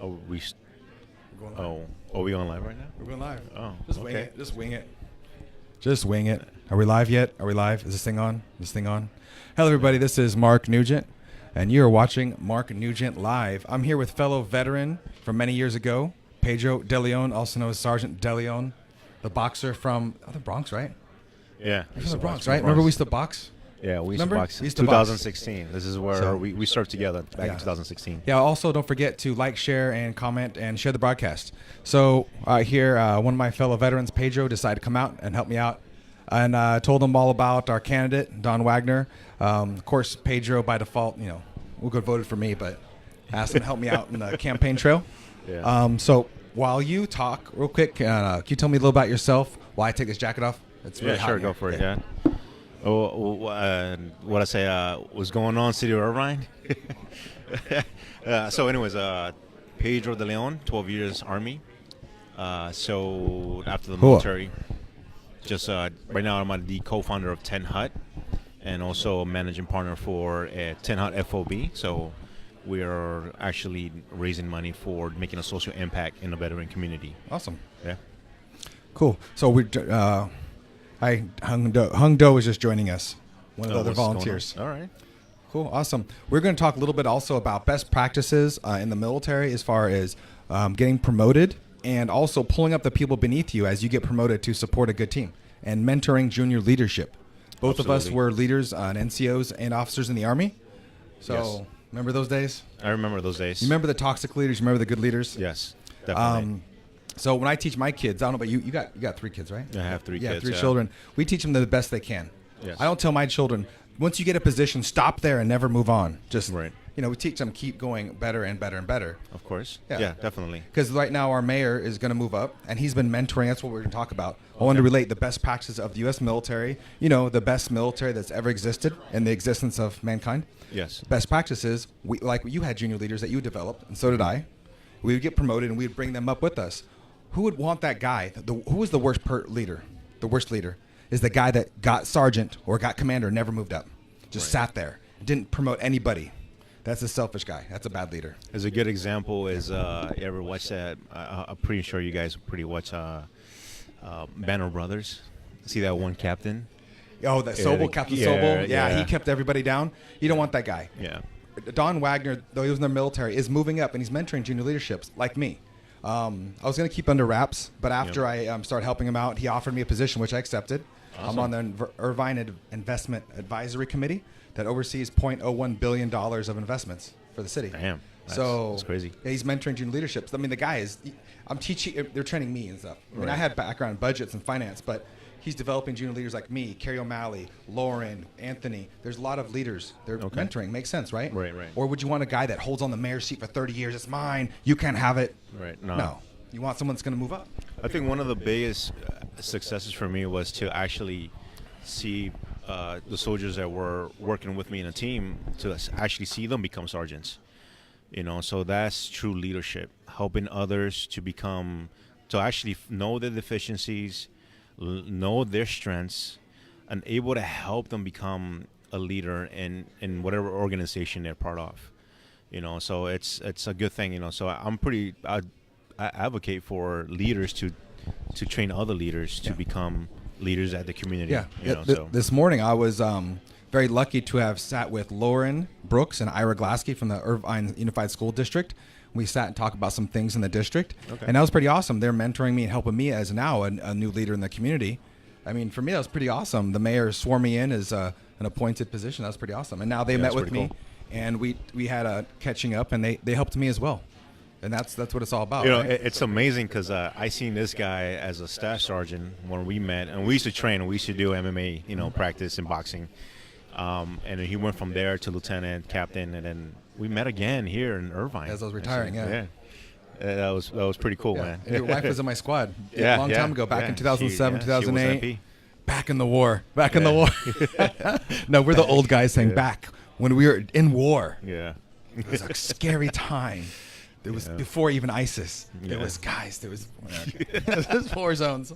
Oh, We're going live. are we on live right now? We're going live. Oh, Just wing okay. it. Just wing it. Just wing it. Are we live yet? Are we live? Is this thing on? Hello, everybody. This is Mark Newgent, and you are watching Mark Newgent Live. I'm here with fellow veteran from many years ago, Pedro De Leon, also known as Sergeant De Leon, the boxer from the Bronx, right? Yeah. You're from the Bronx, right? Remember we used to box? Yeah, we used Remember? to box. We used to box. 2016. This is where So- we served together back Yeah. in 2016. Yeah, also don't forget to like, share, and comment, and share the broadcast. So here, one of my fellow veterans, Pedro, decided to come out and help me out. And told him all about our candidate, Don Wagner. Of course, Pedro, by default, we could have voted for me, but asked him to help me out in the campaign trail. Yeah. So while you talk, real quick, can you tell me a little about yourself while I take this jacket off? It's really hot sure. in Go here. for it. Yeah. What I say? What's going on, City of Irvine? So, anyways, Pedro De Leon, 12 years Army. So after the Cool. military, just right now I'm the co-founder of 10 Hut, and also a managing partner for 10 Hut FOB. So we are actually raising money for making a social impact in the veteran community. Awesome. Yeah. Cool. So Hung Do is just joining us, one of the other What's going on? volunteers. All right. Cool, awesome. We're going to talk a little bit also about best practices in the military as far as getting promoted and also pulling up the people beneath you as you get promoted to support a good team and mentoring junior leadership. Both of us Absolutely. were leaders on NCOs and officers in the Army. So Yes. remember those days? I remember those days. You remember the toxic leaders? You remember the good leaders? Yes, definitely. So when I teach my kids, I don't know about you, you got 3 kids, right? I have 3 kids. Three children. We teach them the best they can. Yes. I don't tell my children, once you get a position, stop there and never move on. Just, Right. we teach them keep going better and better and better. Of course. Yeah. Yeah, definitely. Because right now our mayor is going to move up, and he's been mentoring. That's what we're going to talk about. I wanted to relate the best practices of the U.S. military, the best military that's ever existed in the existence of mankind. Yes. Best practices, like you had junior leaders that you developed, and so did I. We would get promoted, and we would bring them up with us. Who would want that guy? Who was the worst leader? The worst leader is the guy that got sergeant or got commander and never moved up. Just sat there, didn't promote anybody. That's a selfish guy. That's a bad leader. As a good example is, you ever watch that? I'm pretty sure you guys watch Banner Brothers. See that one captain? Oh, that Sobel, Captain Sobel. Yeah, he kept everybody down. You don't want that guy. Yeah. Don Wagner, though he was in the military, is moving up, and he's mentoring junior leaderships like me. I was going to keep under wraps, but after I started helping him out, he offered me a position, which I accepted. Awesome. I'm on the Irvine Investment Advisory Committee that oversees $0.01 billion of investments for the city. Damn. That's crazy. Yeah, he's mentoring junior leaderships. I mean, the guy is, I'm teaching, they're training me and stuff. I mean, I had background in budgets and finance, but he's developing junior leaders like me, Carrie O'Malley, Lauren, Anthony. There's a lot of leaders. They're mentoring. Makes sense, right? Right. Or would you want a guy that holds on the mayor's seat for 30 years? It's mine. You can't have it. Right. No. You want someone that's going to move up. I think one of the biggest successes for me was to actually see the soldiers that were working with me in a team, to actually see them become sergeants. So that's true leadership, helping others to actually know their deficiencies, know their strengths, and able to help them become a leader in whatever organization they're part of. So it's a good thing. So I advocate for leaders to train other leaders to become leaders at the community. Yeah. So. This morning I was very lucky to have sat with Lauren Brooks and Ira Glasky from the Irvine Unified School District. We sat and talked about some things in the district, and that was pretty awesome. They're mentoring me and helping me as now a new leader in the community. I mean, for me, that was pretty awesome. The mayor swore me in as an appointed position. That was pretty awesome. And now they met with me, and we had a catching up, and they helped me as well. And that's what it's all about. Right? It's amazing because I seen this guy as a staff sergeant when we met, and we used to train. And we used to do MMA, practice and boxing. And he went from there to lieutenant, captain, and then we met again here in Irvine. As I was retiring, That was pretty cool, man. And your wife was in my squad a long time ago, back in 2007, 2008. Back in the war. In the war. No, we're the old guys saying back when we were in war. Yeah. It was a scary time. It was before even ISIS. There was war zones.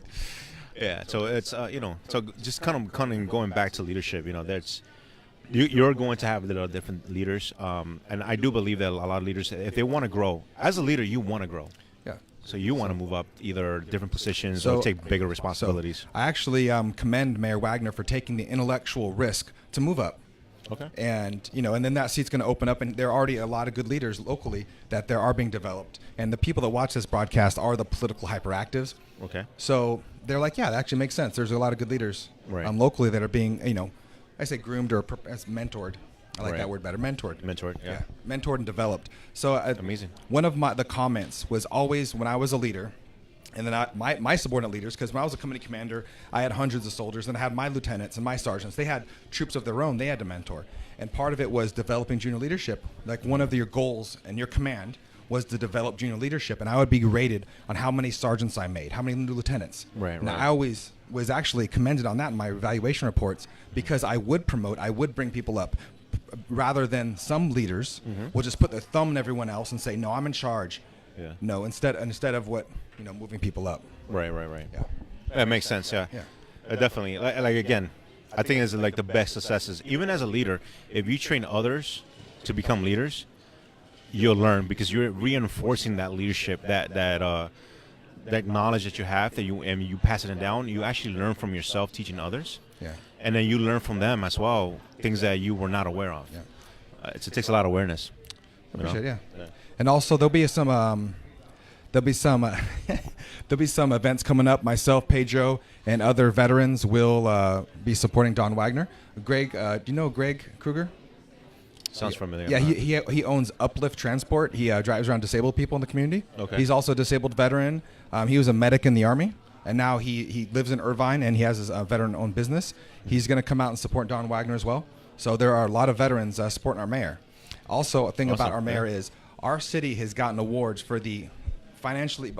Yeah, so it's so just kind of going back to leadership. you're going to have little different leaders, and I do believe that a lot of leaders, if they want to grow, as a leader, you want to grow. Yeah. So you want to move up either different positions So- or take bigger responsibilities. I actually commend Mayor Wagner for taking the intellectual risk to move up. Okay. And and then that seat's going to open up, and there are already a lot of good leaders locally that there are being developed. And the people that watch this broadcast are the political hyperactives. Okay. So they're like, yeah, that actually makes sense. There's a lot of good leaders Right. locally that are being, I say groomed or as mentored. I like Right. that word better. Mentored. Mentored. Yeah. Mentored and developed. So Amazing. One of the comments was always when I was a leader, and then my subordinate leaders, because when I was a company commander, I had hundreds of soldiers, and I had my lieutenants and my sergeants. They had troops of their own. They had to mentor, and part of it was developing junior leadership. Like one of your goals and your command was to develop junior leadership, and I would be rated on how many sergeants I made, how many lieutenants. Right. Now I always was actually commended on that in my evaluation reports because I would promote, I would bring people up, rather than some leaders will just put their thumb on everyone else and say, "No, I'm in charge." Yeah. No, instead of what moving people up. Right. Yeah. That makes sense. Yeah. Yeah. Definitely. Like again, I think it's like the best successes. Even as a leader, if you train others to become leaders, you'll learn because you're reinforcing that leadership, that knowledge that you have, that you pass it down. You actually learn from yourself teaching others. Yeah. And then you learn from them as well, things that you were not aware of. Yeah. It takes a lot of awareness. Appreciate it, yeah. And also there'll be some events coming up. Myself, Pedro, and other veterans will be supporting Don Wagner. Greg, do you know Greg Kruger? Sounds familiar. Yeah, he owns Uplift Transport. He drives around disabled people in the community. Okay. He's also a disabled veteran. He was a medic in the Army, and now he lives in Irvine, and he has his veteran-owned business. He's going to come out and support Don Wagner as well. So there are a lot of veterans supporting our mayor. Also, a thing Awesome. about our mayor is our city has gotten awards for the financially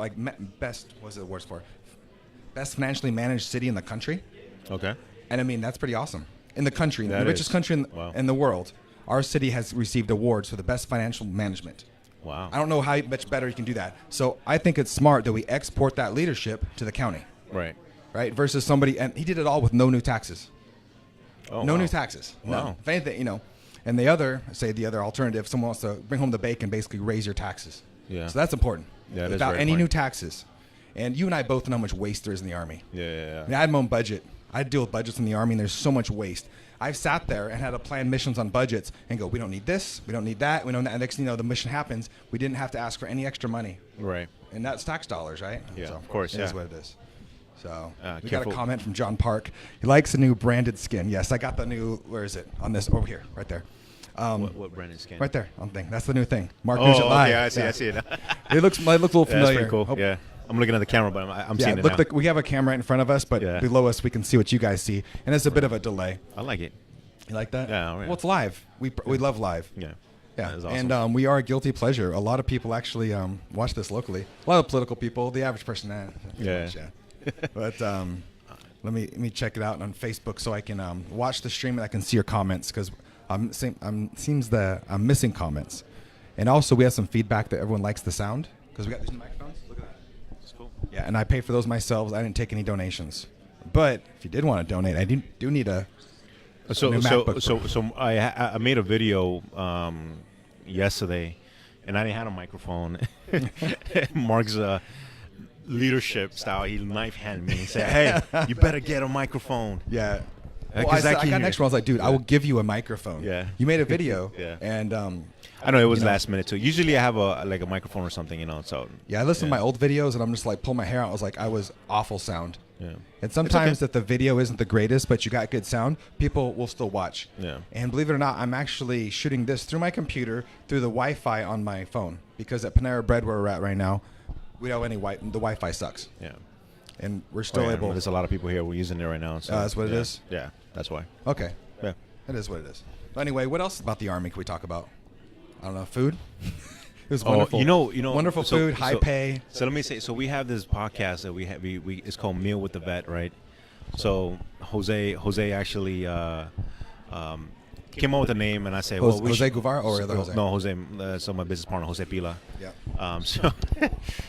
best. What's the awards for? Best financially managed city in the country. Okay. And I mean that's pretty awesome. In the country, That the richest is. country Wow. in the world, our city has received awards for the best financial management. Wow. I don't know how much better you can do that. So I think it's smart that we export that leadership to the county, Right. right? Versus somebody, and he did it all with no new taxes. Oh, No wow. new taxes. Wow. No. If anything, And the other alternative, someone wants to bring home the bacon, basically raise your taxes. Yeah. So that's important. Yeah, that is Without very any new important. taxes. And you and I both know how much waste there is in the Army. Yeah. I mean, I had my own budget. I deal with budgets in the Army, and there's so much waste. I've sat there and had to plan missions on budgets and go, we don't need this, we don't need that, we don't. And next thing you know, the mission happens. We didn't have to ask for any extra money, Right. and that's tax dollars, right? Yeah, So of course, It is yeah. what it is. So we got a careful. comment from John Park. He likes the new branded skin. Yes, I got the new. Where is it? On this over here, right there. What brand is skin? Right there on the thing. That's the new thing. Mark Oh, Nugent Live. okay. I see. Yeah. I see it. It looks a little Yeah, familiar. that's pretty cool. Oh, Yeah. I'm looking at the camera, but I'm Yeah, seeing it look now. like we have a camera right in front of us, but Yeah. below us we can see what you guys see, and it's a bit of a delay. I like it. You like that? Yeah, oh, yeah. Well, it's live. We love live. Yeah. Yeah, That is awesome. and we are a guilty pleasure. A lot of people actually watch this locally. A lot of political people. The average person, Yeah. But let me check it out on Facebook so I can watch the stream and I can see your comments because seems that I'm missing comments, and also we have some feedback that everyone likes the sound because we got these new microphones. Look at that. That's cool. Yeah, and I pay for those myself. I didn't take any donations, but if you did want to donate, I do need a. So new MacBook so I made a video yesterday, and I didn't have a microphone. Mark's leadership style, he knife handed me and said, "Hey, you better get a microphone." Yeah. Well, Well, I got next one. I was like, dude, I will give you a microphone. Yeah. You made a video. Yeah. And I know it was you know. last minute too. Usually I have a microphone or something, So yeah, I listened to my old videos and I'm just like pull my hair out. I was like, I was awful sound. yeah. And sometimes okay. if the video isn't the greatest, but you got good sound, people will still watch. Yeah. And believe it or not, I'm actually shooting this through my computer through the Wi-Fi on my phone because at Panera Bread where we're at right now, we don't have any the Wi-Fi sucks. Yeah. And we're still Oh, yeah, able. There's a lot of people here who are using it right now. So That's what it yeah. is? Yeah, that's why. Okay. Yeah. It is what it is. But anyway, what else about the Army can we talk about? I don't know. Food? It was Oh, wonderful. you know, Wonderful so- food, high so- pay. So let me say, so we have this podcast that we have. We it's called Meal with the Vet, right? So Jose actually came up with a name, and I said, Jose, well, we Jose should, Guevara or other Jose? No, Jose. So my business partner, Jose Pila. Yeah.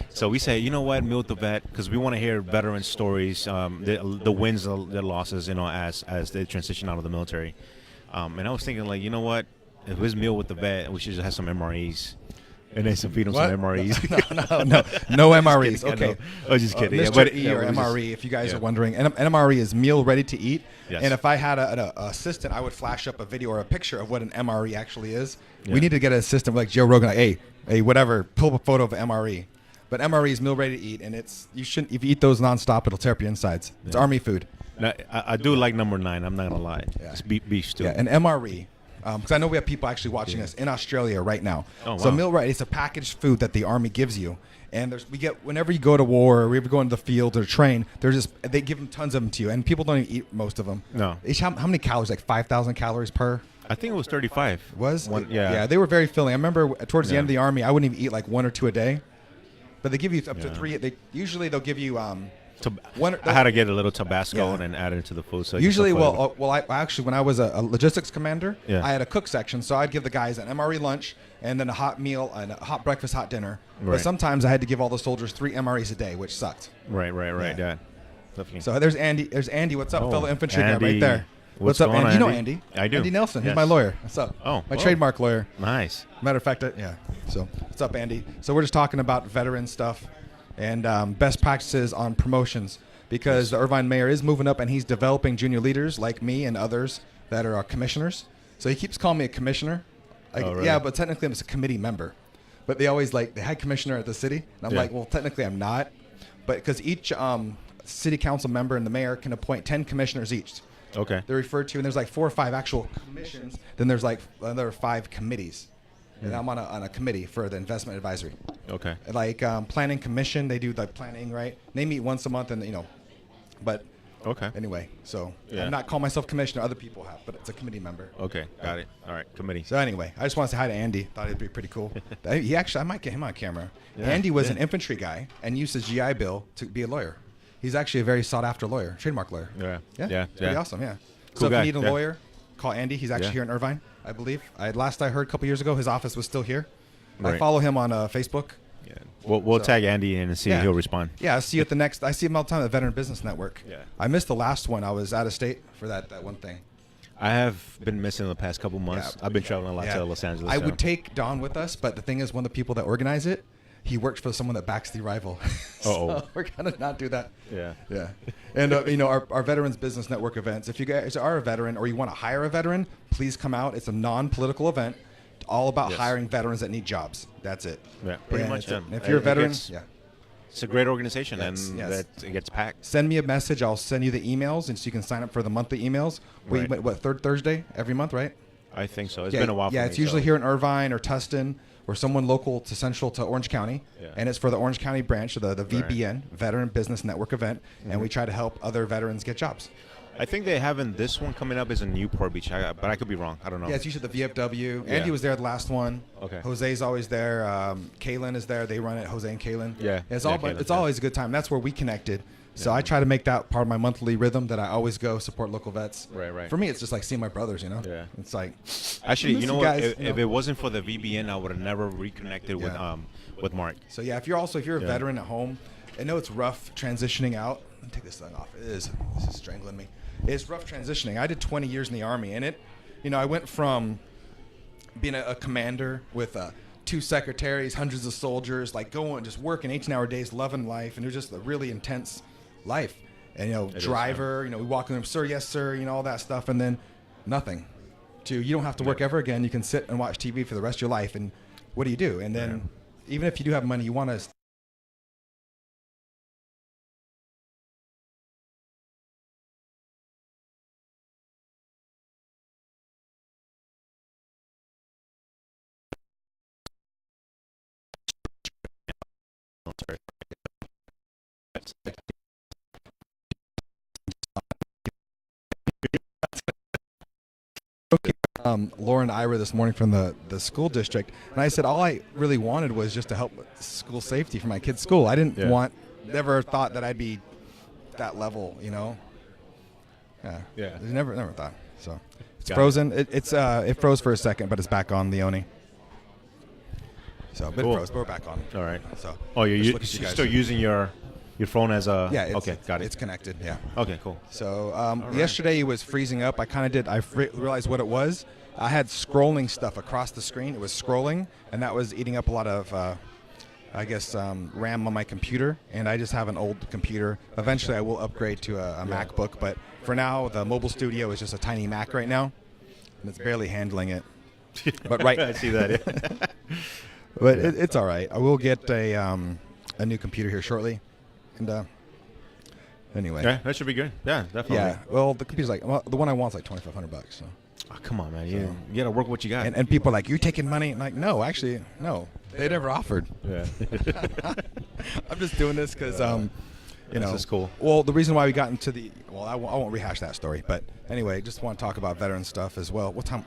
So we say, you know what, Meal with the Vet, because we want to hear veteran stories, the wins, the losses, as they transition out of the military. And I was thinking, like, you know what? If it's meal with the vet, we should just have some MREs. And then feed them some MREs. No MREs. Okay. I was just kidding. Mr. E or MRE, if you guys are wondering. And an MRE is meal ready to eat. Yes. And if I had an assistant, I would flash up a video or a picture of what an MRE actually is. Yeah. We need to get an assistant like Joe Rogan, like, hey, whatever, pull up a photo of an MRE. But MRE is meal ready to eat, and you shouldn't, if you eat those nonstop, it'll tear up your insides. It's Army food. Now, I do like number 9. I'm not gonna lie. Yeah. It's beef stew. Yeah, an MRE. Because I know we have people actually watching us in Australia right now. Oh, wow. So meal ready, it's a packaged food that the Army gives you, and we get whenever you go to war or we ever go into the field or train, they give them tons of them to you, and people don't even eat most of them. No. How many calories? Like 5,000 calories per. I think it was 35. Was? Yeah. Yeah, they were very filling. I remember towards the end of the Army, I wouldn't even eat like 1 or 2 a day, but they give you up to 3. They'll give you. I had to get a little Tabasco and add it to the food. So usually, I actually, when I was a logistics commander, Yeah. I had a cook section, so I'd give the guys an MRE lunch and then a hot meal and a hot breakfast, hot dinner. Right. But sometimes I had to give all the soldiers 3 MREs a day, which sucked. Right. Yeah. Yeah. Definitely. So there's Andy. There's Andy. What's up, fellow infantry guy Andy. right there? What's up, going Andy? on, You know Andy? Andy. I do. Andy Nelson. He's Yes. my lawyer. What's up? Oh, my oh. trademark lawyer. Nice. Matter of fact, yeah. So what's up, Andy? So we're just talking about veteran stuff and best practices on promotions. Because the Irvine mayor is moving up and he's developing junior leaders like me and others that are commissioners. So he keeps calling me a commissioner. Really? Yeah, but technically I'm just a committee member. But they always the head commissioner at the city. And I'm like, well, technically I'm not. But because each city council member and the mayor can appoint 10 commissioners each. Okay. They're referred to, and there's like 4 or 5 actual commissions. Then there's like another 5 committees. And I'm on a committee for the investment advisory. Okay. Like planning commission, they do like planning, right? They meet once a month, and but Okay. anyway, so Yeah. I'm not calling myself commissioner. Other people have, but it's a committee member. Okay. Got it. All right. Committee. So anyway, I just want to say hi to Andy. Thought it'd be pretty cool. I might get him on camera. Yeah. Andy was Yeah. an infantry guy and used his GI Bill to be a lawyer. He's actually a very sought after lawyer, trademark lawyer. Yeah. Yeah. Yeah. Pretty awesome. Yeah. Cool So if guy. you need a Yeah. lawyer, call Andy. He's actually Yeah. here in Irvine, I believe. Last I heard a couple years ago, his office was still here. I Right. follow him on Facebook. Yeah. We'll tag Andy in and see if he'll respond. Yeah, I see you at the next. I see him all the time at the Veteran Business Network. Yeah. I missed the last one. I was out of state for that one thing. I have been missing the past couple months. Yeah. I've been traveling a lot to Los Angeles. I so. would take Don with us, but the thing is, one of the people that organize it, he works for someone that backs the rival. So we're gonna not do that. Yeah. Yeah. And our Veterans Business Network events. If you guys are a veteran or you want to hire a veteran, please come out. It's a non-political event, all about hiring veterans that need jobs. That's it. Yeah. Pretty much. And if you're a veteran, It's a great organization, Yes, and yes. that it gets packed. send me a message. I'll send you the emails, and so you can sign up for the monthly emails. Right. Third Thursday every month, right? I think so. It's been a while. Yeah, for it's me, usually so. here in Irvine or Tustin or someone local to central to Orange County. Yeah. And it's for the Orange County branch of the VBN, Veteran Business Network event. And we try to help other veterans get jobs. I think they haven't. This one coming up is in Newport Beach, but I could be wrong. I don't know. Yeah, it's usually the VFW. Yeah. Andy was there the last one. Okay. Jose's always there. Kaylin is there. They run it, Jose and Kaylin. Yeah. It's Yeah, all. Kaylin, It's yeah. always a good time. That's where we connected. So I try to make that part of my monthly rhythm that I always go support local vets. Right. For me, it's just like seeing my brothers, Yeah. It's like. Actually, miss you know you what? guys, If it wasn't for the VBN, I would have never reconnected with Mark. So yeah, if you're a veteran at home, I know it's rough transitioning out. Let me take this thing off. This is strangling me. It's rough transitioning. I did 20 years in the Army, and I went from being a commander with 2 secretaries, hundreds of soldiers, like going, just working 18-hour days, loving life, and it was just a really intense life. And driver, we walk in them, sir, yes, sir, all that stuff, and then nothing. You don't have to work ever again. You can sit and watch TV for the rest of your life, and what do? And then even if you do have money, you want to. Laura and Ira this morning from the school district, and I said all I really wanted was just to help with school safety for my kids' school. I didn't never thought that I'd be that level, Yeah. Never thought. So it's frozen. It froze for a second, but it's back on, Leone. So, but it froze, but we're back on. All right. So. Oh, you're just looking at you guys. still using your Your phone has a. Yeah. Okay, got it. It's connected. Yeah. Okay, cool. So right. yesterday it was freezing up. I kind of did. I realized what it was. I had scrolling stuff across the screen. It was scrolling, and that was eating up a lot of, RAM on my computer. And I just have an old computer. Eventually, I will upgrade to a MacBook. But for now, the mobile studio is just a tiny Mac right now, and it's barely handling it. But right, I see that. Yeah. but it's all right. I will get a new computer here shortly, and anyway. Yeah, that should be good. Yeah, definitely. Yeah. Well, the computer's the one I want's like $2,500. So. Oh, come on, man. You got to work what you got. And people are like, you're taking money. I'm like, no, actually, no. They never offered. Yeah. I'm just doing this because, This is cool. Well, the reason why we got into I won't rehash that story. But anyway, just want to talk about veteran stuff as well. What time?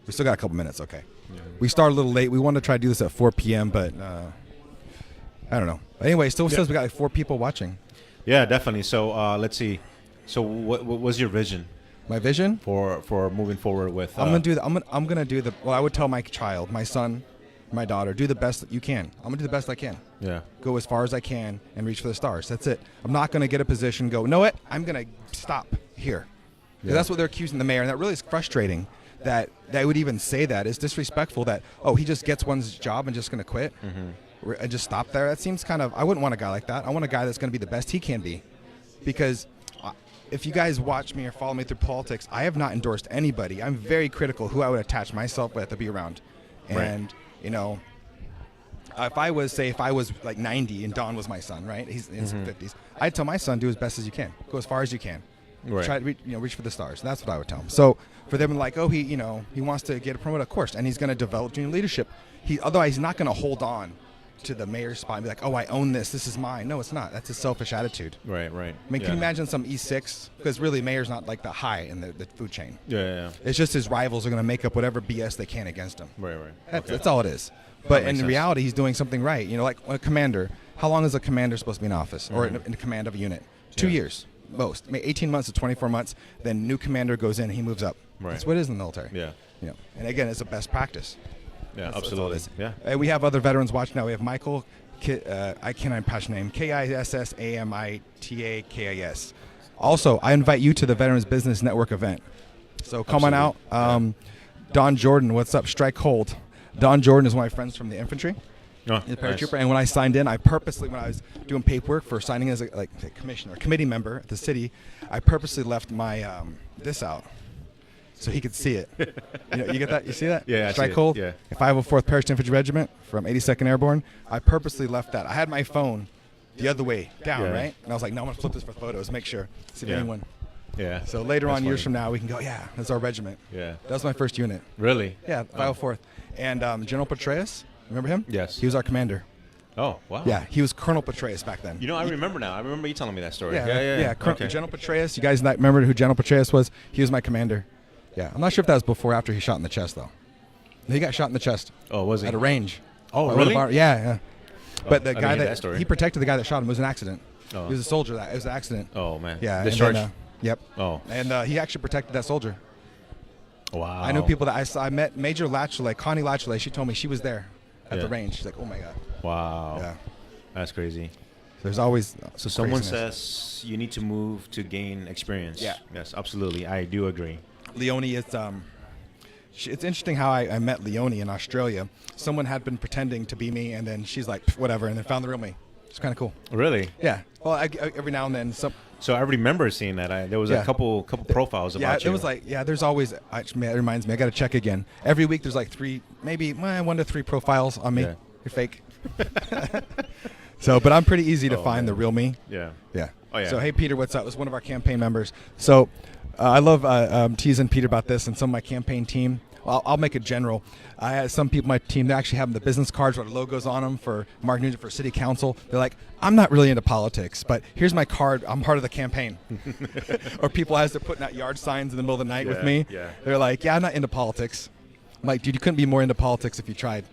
We still got a couple minutes. Okay. Yeah. We started a little late. We wanted to try to do this at 4 p.m., but I don't know. Anyway, still says we got like 4 people watching. Yeah, definitely. So let's see. So what was your vision? My vision for moving forward with. I'm gonna do the. Well, I would tell my child, my son, my daughter, do the best that you can. I'm gonna do the best I can. Yeah. Go as far as I can and reach for the stars. That's it. I'm not gonna get a position. Go. Know it. I'm gonna stop here. Yeah. That's what they're accusing the mayor, and that really is frustrating. That they would even say that. It's disrespectful. That he just gets one's job and just gonna quit and just stop there. That seems kind of. I wouldn't want a guy like that. I want a guy that's gonna be the best he can be, because. If you guys watch me or follow me through politics, I have not endorsed anybody. I'm very critical who I would attach myself with to be around. And, if I was like 90 and Don was my son, right? He's in his 50s. I'd tell my son, do as best as you can. Go as far as you can. Right. Try to reach for the stars. That's what I would tell him. So for them, like, he wants to get promoted, of course, and he's going to develop junior leadership. Otherwise, he's not going to hold on to the mayor's spot and be like, I own this. This is mine. No, it's not. That's a selfish attitude. Right. I mean, can you imagine some E6? Because really, mayor's not like the high in the food chain. Yeah. It's just his rivals are going to make up whatever BS they can against him. Right. That's all it is. But in reality, he's doing something right. Like a commander. How long is a commander supposed to be in office or in command of a unit? 2 years, most. 18 months to 24 months. Then new commander goes in, he moves up. Right. That's what it is in the military. Yeah. And again, it's a best practice. Yeah, absolutely. Yeah. And we have other veterans watching now. We have Michael. I cannot pass your name. KISSAMITAKIS. Also, I invite you to the Veterans Business Network event. So come on out. Don Jordan, what's up? Strike hold. Don Jordan is one of my friends from the infantry. Oh, He's a paratrooper. And when I signed in, I purposely, when I was doing paperwork for signing as a commissioner, committee member at the city, I purposely left my this out. So he could see it. You get that? You see that? Yeah, Strike I see hold. Yeah. 504th Parachute Infantry Regiment from 82nd Airborne. I purposely left that. I had my phone the other way down, right? And I was like, no, I'm going to flip this for photos, make sure. See if anyone. Yeah. So later on, years from now, we can go, that's our regiment. Yeah. That was my first unit. Really? Yeah, 504th. And General Petraeus, remember him? Yes. He was our commander. Oh, wow. Yeah, he was Colonel Petraeus back then. I remember now. I remember you telling me that story. Yeah. Okay. General Petraeus, you guys remember who General Petraeus was? He was my commander. Yeah, I'm not sure if that was before or after he shot in the chest, though. He got shot in the chest. Oh, was he? At a range. Oh, really? Yeah. But the guy that story. He protected the guy that shot him. It was an accident. Oh. He was a soldier. It was an accident. Oh, man. Yeah. Discharge? Yep. Oh. And he actually protected that soldier. Wow. I know people that I met. Major Latchley, Connie Latchley, she told me she was there at the range. She's like, oh, my God. Wow. Yeah. That's crazy. There's always So someone craziness. says you need to move to gain experience. Yeah. Yes, absolutely. I do agree. Leonie is it's interesting how I met Leonie in Australia. Someone had been pretending to be me, and then she's like, whatever, and then found the real me. It's kind of cool. Really? Yeah. Well, every now and then. So I remember seeing that. There was a couple profiles about you. Yeah, it was like, there's always, it reminds me, I got to check again. Every week there's like 1 to 3 profiles on me. Yeah. You're fake. So, but I'm pretty easy to find the real me. Yeah. Yeah. Oh, yeah. So, hey, Peter, what's up? It was one of our campaign members. So, I love teasing Peter about this and some of my campaign team. Well, I'll make it general. I had some people on my team, they actually have the business cards with logos on them for Mark Newgent for city council. They're like, I'm not really into politics, but here's my card. I'm part of the campaign. Or people as they're putting out yard signs in the middle of the night with me. Yeah. They're like, I'm not into politics. I'm like, dude, you couldn't be more into politics if you tried.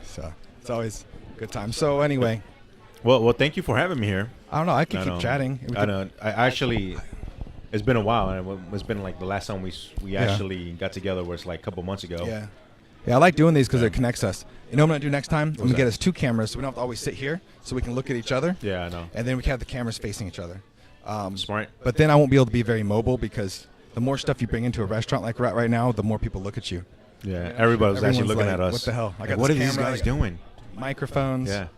So it's always a good time. So anyway. Well, thank you for having me here. I don't know. I could keep chatting. I know. I actually... It's been a while, and it's been like the last time we actually got together was like a couple months ago. Yeah. Yeah, I like doing these because it connects us. You know what I'm going to do next time? I'm going to get us 2 cameras so we don't have to always sit here, so we can look at each other. Yeah, I know. And then we can have the cameras facing each other. Smart. But then I won't be able to be very mobile because the more stuff you bring into a restaurant like we're at right now, the more people look at you. Yeah, everybody's actually looking like, at us. What the hell? I got what are this these camera, guys doing? Microphones. Yeah.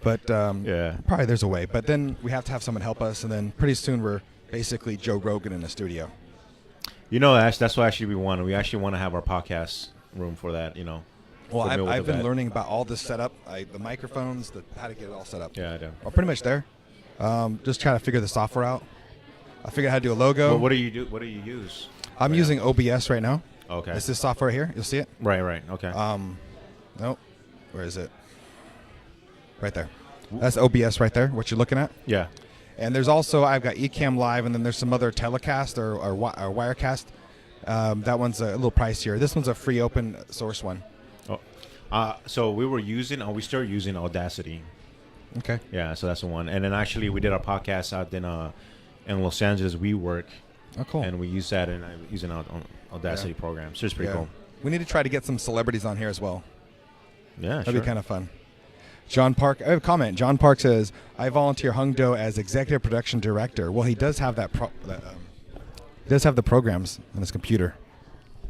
But probably there's a way. But then we have to have someone help us, and then pretty soon we're basically Joe Rogan in the studio. You know, Ash, that's what actually we want. We actually want to have our podcast room for that, you know. Well, I've been learning about all this setup, the microphones, how to get it all set up. Yeah, I know. Well, pretty much there. Just trying to figure the software out. I figured out how to do a logo. Well, what do you do? What do you use? I'm using OBS right now. Okay. It's this software here. You'll see it. Right. Okay. Nope. Where is it? Right there. That's OBS right there, what you're looking at. Yeah. And there's also, I've got Ecamm Live, and then there's some other telecast or Wirecast. That one's a little pricier. This one's a free open source one. Oh. So we started using Audacity. Okay. Yeah, so that's the one. And then actually we did our podcast out in Los Angeles, WeWork. Oh, cool. And we use that and using Audacity program. So it's pretty cool. We need to try to get some celebrities on here as well. Yeah, That'd be kind of fun. John Park, I have a comment. John Park says, I volunteer Hung Do as executive production director. Well, he does have he does have the programs on his computer.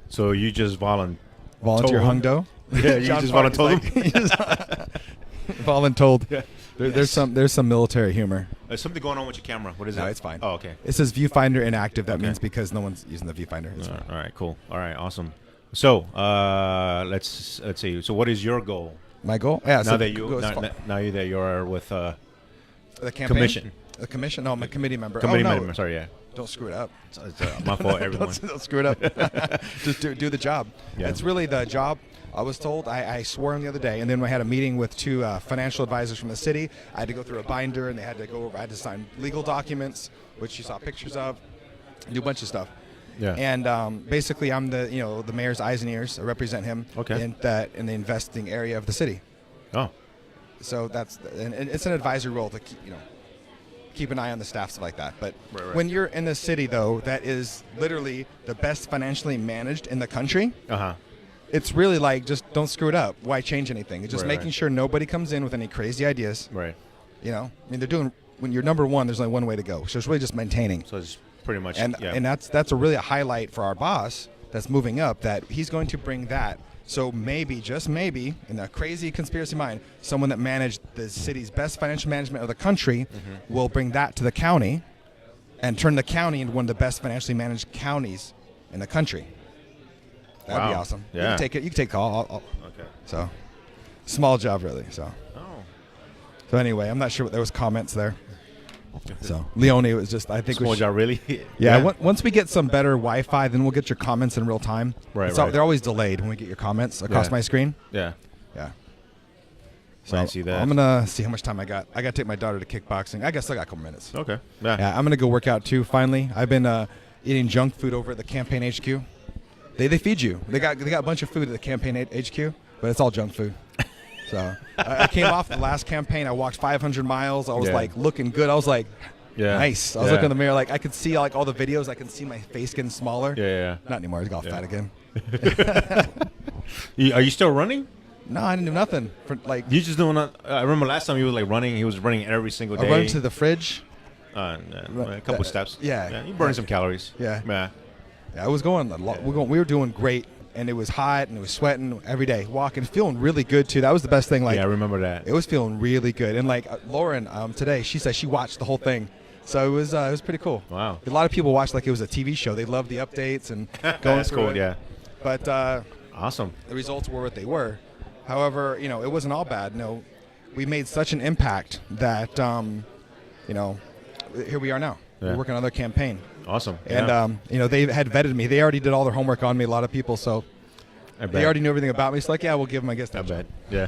So you just volunteer Hung Do? Yeah, you just voluntold him? Voluntold. Yeah. There's some military humor. There's something going on with your camera. What is No, it? it's fine. Oh, okay. It says viewfinder inactive. That Okay. means because no one's using the viewfinder. It's fine. All right, cool. All right, awesome. So let's see. So what is your goal? My goal? Yeah. Now that you're with the campaign? commission. The commission? No, I'm a committee member. Committee no. member. Sorry, yeah. Don't screw it up. It's my fault, everyone. don't screw it up. Just do the job. Yeah. It's really the job. I was told, I swore him the other day, and then I had a meeting with 2 financial advisors from the city. I had to go through a binder, and they had to go over. I had to sign legal documents, which you saw pictures of, do a bunch of stuff. Yeah. And basically, I'm the mayor's eyes and ears. I represent him in the investing area of the city. Oh. So and it's an advisory role to keep an eye on the staff, stuff like that. But when you're in the city, though, that is literally the best financially managed in the country. It's really like, just don't screw it up. Why change anything? It's just making sure nobody comes in with any crazy ideas. Right. I mean, when you're number one, there's only one way to go. So it's really just maintaining. So it's pretty much. And that's a highlight for our boss that's moving up, that he's going to bring that. So maybe, just maybe, in a crazy conspiracy mind, someone that managed the city's best financial management of the country will bring that to the county and turn the county into one of the best financially managed counties in the country. That'd be awesome. Yeah. You can take it. You can take the call. Okay. So, small job, really. So. Oh. So anyway, I'm not sure what there was comments there. So Leone was just, I think small job, really. Yeah. Once we get some better Wi-Fi, then we'll get your comments in real time. Right. They're always delayed when we get your comments across my screen. Yeah. Yeah. So I see that. I'm gonna see how much time I got. I gotta take my daughter to kickboxing. I guess I got a couple minutes. Okay. Yeah. I'm gonna go work out too. Finally, I've been eating junk food over at the campaign HQ. They feed you. They got a bunch of food at the campaign HQ, but it's all junk food. So I came off the last campaign. I walked 500 miles. I was like looking good. I was like, nice. I was looking in the mirror. Like I could see all the videos. I can see my face getting smaller. Yeah. Not anymore. I got fat again. Are you still running? No, I didn't do nothing. You just doing that? I remember last time he was running. He was running every single day. I run to the fridge. A couple steps. Yeah. You burn some calories. Yeah. Yeah. I was going a lot. We were doing great, and it was hot, and it was sweating every day, walking, feeling really good too. That was the best thing. I remember that. It was feeling really good, and Lauren today, she said she watched the whole thing, so it was pretty cool. Wow. A lot of people watched like it was a TV show. They loved the updates and going through it. Yeah. But awesome. The results were what they were. However, it wasn't all bad. We made such an impact that here we are now. Yeah. We're working on their campaign. Awesome. And they had vetted me. They already did all their homework on me. A lot of people, so they already knew everything about me. It's like, we'll give them, I guess. I bet. Yeah.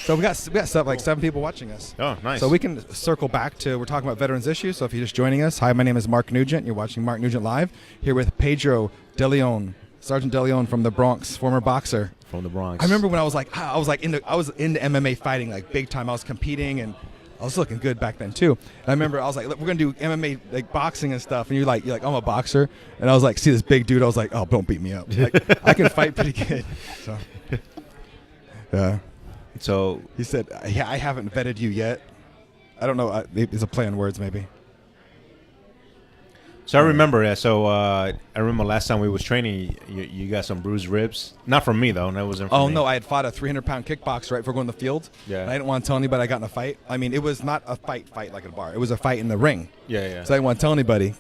So we got stuff like 7 people watching us. Oh, nice. So we can circle back to, we're talking about veterans issues. So if you're just joining us, hi, my name is Mark Newgent. You're watching Mark Nugent Live here with Pedro De Leon, Sergeant De Leon from the Bronx, former boxer. From the Bronx. I remember when I was into MMA fighting, like big time. I was competing, and I was looking good back then too. And I remember I was like, look, we're gonna do MMA, like boxing and stuff. And you're like, I'm a boxer. And I was like, see this big dude. I was like, oh, don't beat me up. Like, I can fight pretty good. So, yeah. So he said, yeah, I haven't vetted you yet. I don't know. It's a play on words, maybe. So I remember that. So I remember last time we was training, you got some bruised ribs. Not from me though. That wasn't. From me. No, I had fought a 300-pound kickboxer right before going to the field. Yeah. And I didn't want to tell anybody I got in a fight. I mean, it was not a fight like at a bar. It was a fight in the ring. Yeah. So I didn't want to tell anybody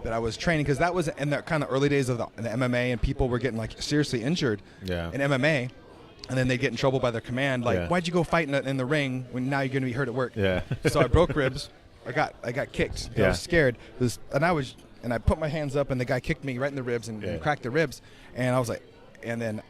that I was training because that was in the kind of early days of the MMA, and people were getting like seriously injured in MMA, and then they get in trouble by their command. Like, why'd you go fight in the ring when now you're going to be hurt at work? Yeah. So I broke ribs. I got kicked. I was scared. And I put my hands up, and the guy kicked me right in the ribs and cracked the ribs. And I was like, and then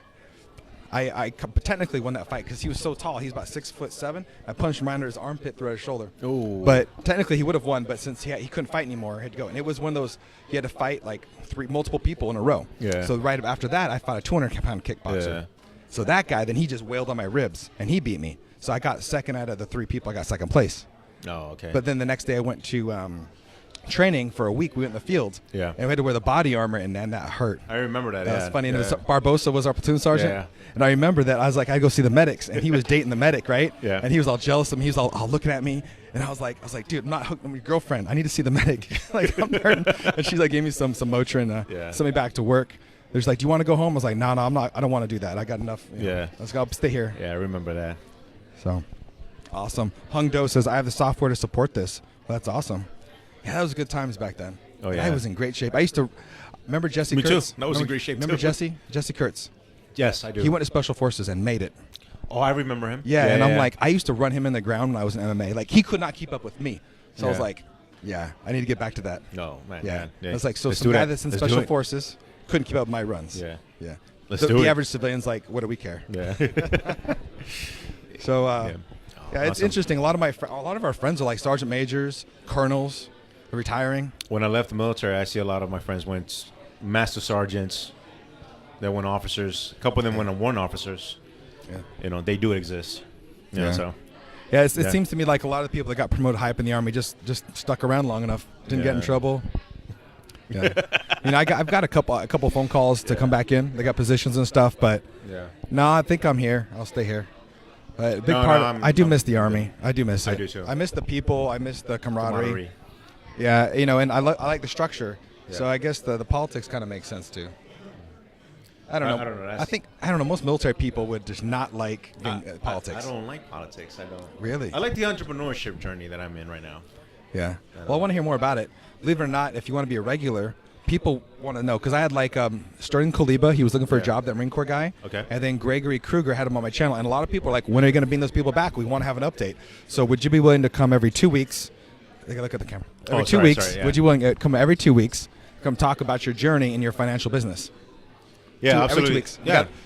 I technically won that fight because he was so tall. He's about 6'7". I punched him right under his armpit through his shoulder. Ooh. But technically he would have won, but since he couldn't fight anymore, he had to go. And it was one of those, he had to fight like multiple people in a row. Yeah. So right after that, I fought a 200-pound kickboxer. Yeah. So that guy, then he just wailed on my ribs, and he beat me. So I got second out of the 3 people. I got second place. Oh, okay. But then the next day I went to training for a week. We went in the field. Yeah. And we had to wear the body armor, and that hurt. I remember that. That was funny. And Barbosa was our platoon sergeant. Yeah. And I remember that. I was like, I go see the medics, and he was dating the medic, right? Yeah. And he was all jealous of me. He was all looking at me, and I was like, dude, I'm not hooked. I'm your girlfriend. I need to see the medic. Like, I'm hurting. And she's like, gave me some Motrin, sent me back to work. They're just like, do you want to go home? I was like, no, I'm not. I don't want to do that. I got enough. Let's go stay here. Yeah, I remember that. So, awesome. Hung Do says, I have the software to support this. Well, that's awesome. Yeah, that was good times back then. Oh, yeah. I was in great shape. I used to remember Jesse Kurtz. Me too. That was in great shape, remember Jesse? Jesse Kurtz. Yes, I do. He went to Special Forces and made it. Oh, I remember him. Yeah, and I'm like, I used to run him in the ground when I was in MMA. Like, he could not keep up with me. So I was like, yeah, I need to get back to that. No, man. Yeah. I was like, so some guy that's in Special Forces couldn't keep up with my runs. Yeah. Yeah. The average civilian's like, what do we care? Yeah. So, yeah, it's interesting. A lot of our friends are like sergeant majors, colonels, retiring. When I left the military, I see a lot of my friends went master sergeants. They went officers. A couple of them went on warrant officers. Yeah. You know, they do exist. Yeah. So. Yeah, it seems to me like a lot of the people that got promoted high up in the Army just stuck around long enough, didn't get in trouble. Yeah. You know, I've got a couple phone calls to come back in. They got positions and stuff, but no, I think I'm here. I'll stay here. I do miss the Army. I do miss it. I do too. I miss the people. I miss the camaraderie. Yeah, you know, and I like the structure. Yeah. So I guess the politics kind of makes sense too. I don't know. I don't know. Most military people would just not like politics. I don't like politics. I don't. Really? I like the entrepreneurship journey that I'm in right now. Yeah. Well, I want to hear more about it. Believe it or not, if you want to be a regular, people want to know. Because I had like Sterling Kaliba. He was looking for a job, that Marine Corps guy. Okay. And then Gregory Kruger had him on my channel. And a lot of people are like, when are you going to bring those people back? We want to have an update. So would you be willing to come every 2 weeks? Look at the camera. Every 2 weeks. Would you willing to come every 2 weeks? Come talk about your journey in your financial business. Yeah, absolutely. Every 2 weeks.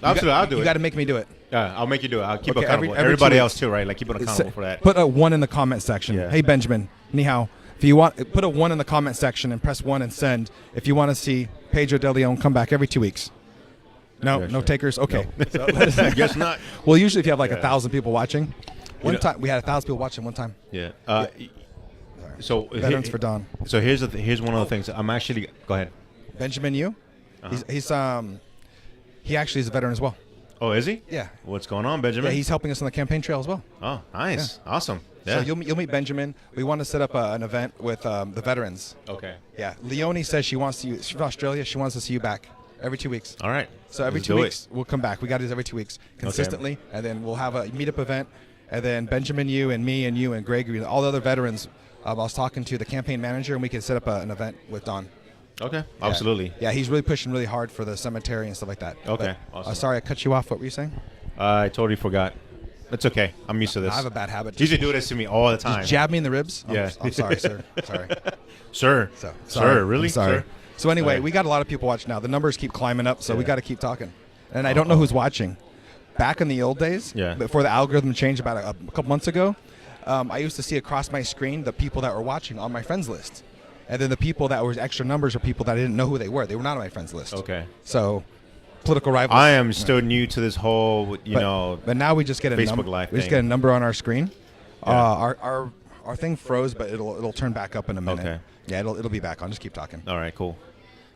Absolutely. I'll do it. You got to make me do it. Yeah, I'll make you do it. I'll keep accountable. Everybody else too, right? Like keep it accountable for that. Put a 1 in the comment section. Yeah. Hey Benjamin, ni hao. If you want, put a 1 in the comment section and press 1 and send. If you want to see Pedro De Leon come back every 2 weeks. No takers. Okay. No. So, I guess not. Well, usually if you have like 1,000 people watching, one time we had 1,000 people watching one time. Yeah. So veterans for Don. So here's one of the things. I'm actually go ahead. Benjamin Yu. He actually is a veteran as well. Oh, is he? Yeah. What's going on, Benjamin? Yeah, he's helping us on the campaign trail as well. Oh, nice. Yeah. Awesome. Yeah. So you'll meet Benjamin. We want to set up an event with the veterans. Okay. Yeah. Leonie says she wants you. She's from Australia. She wants to see you back every 2 weeks. All right. So every 2 weeks we'll come back. We got to do this every 2 weeks consistently, and then we'll have a meetup event, and then Benjamin, you and me and you and Gregory and all the other veterans. I was talking to the campaign manager, and we can set up an event with Don. Okay, absolutely. Yeah, he's really pushing really hard for the cemetery and stuff like that. Okay, but, awesome. Sorry, I cut you off. What were you saying? I totally forgot. It's okay. I'm used to this. I have a bad habit. You should do this to me all the time. Just jab me in the ribs? Yeah. I'm sorry, sir. Sorry. Sir. Sorry. Sir, really? I'm sorry. Sir? So anyway, we got a lot of people watching now. The numbers keep climbing up, so we got to keep talking. And I don't know who's watching. Back in the old days, before the algorithm changed about a couple months ago, I used to see across my screen the people that were watching on my friends list. And then the people that were extra numbers are people that I didn't know who they were. They were not on my friends list. Okay. So, political rivals. I am still new to this whole, But now we just get a Facebook Live we just get a number on our screen. Yeah. Our thing froze, but it'll turn back up in a minute. Okay. Yeah, it'll be back on. Just keep talking. All right, cool.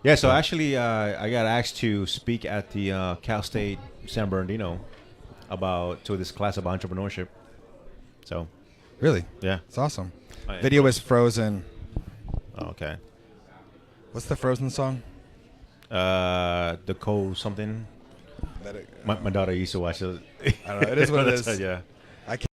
Yeah, so actually, I got asked to speak at the Cal State San Bernardino to this class of entrepreneurship. So, Really? yeah. It's awesome. Video is frozen. Okay. What's the Frozen song? The Co something. My daughter used to watch it. I don't know. It is what it is. Yeah. I can't